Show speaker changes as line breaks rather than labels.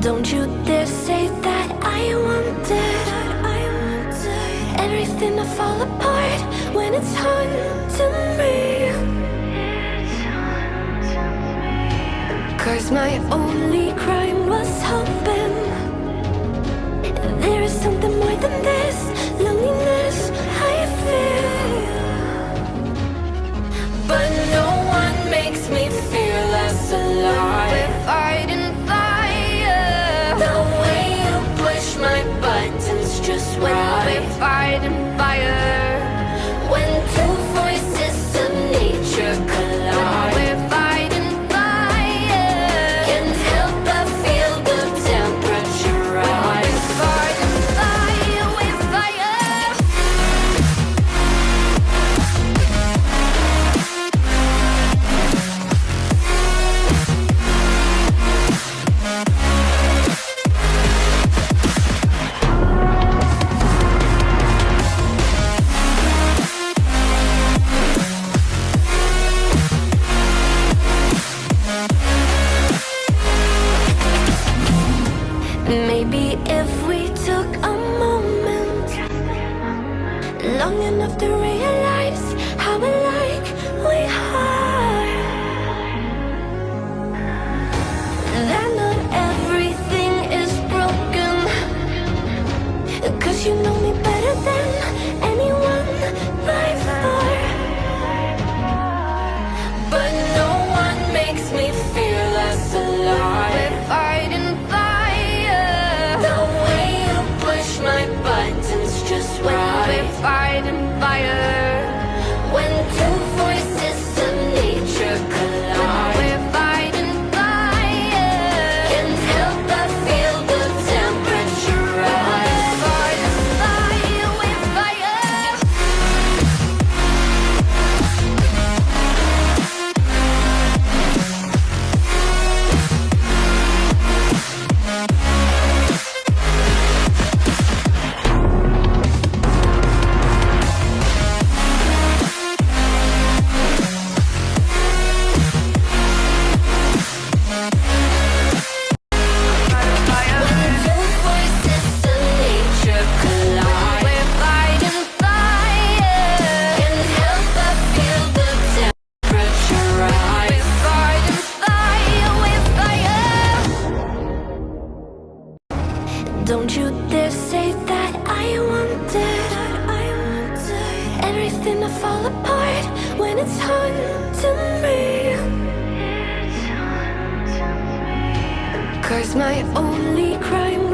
Don't you dare say that I wanted everything to fall apart when it's haunting me. 'Cause my only crime was hoping there is something more than this loneliness I feel. But no one makes me feel less alive. We're fighting fire. The way you push my buttons just right. We're fighting fire. When two voices of nature collide. We're fighting fire. Can't help but feel the temperature rise. We're fighting fire. We're fire. Maybe if we took a moment long enough to realize how alike we are, that not everything is broken. 'Cause you know me better than anyone by far. But no one makes me feel less alive. We're fighting fire. The way you push my buttons just right. We're fighting fire. When two voices of nature collide. We're fighting fire. Can't help but feel the temperature rise. Fighting fire. We're fire. Don't you dare say that I wanted everything to fall apart when it's haunting me. 'Cause my only crime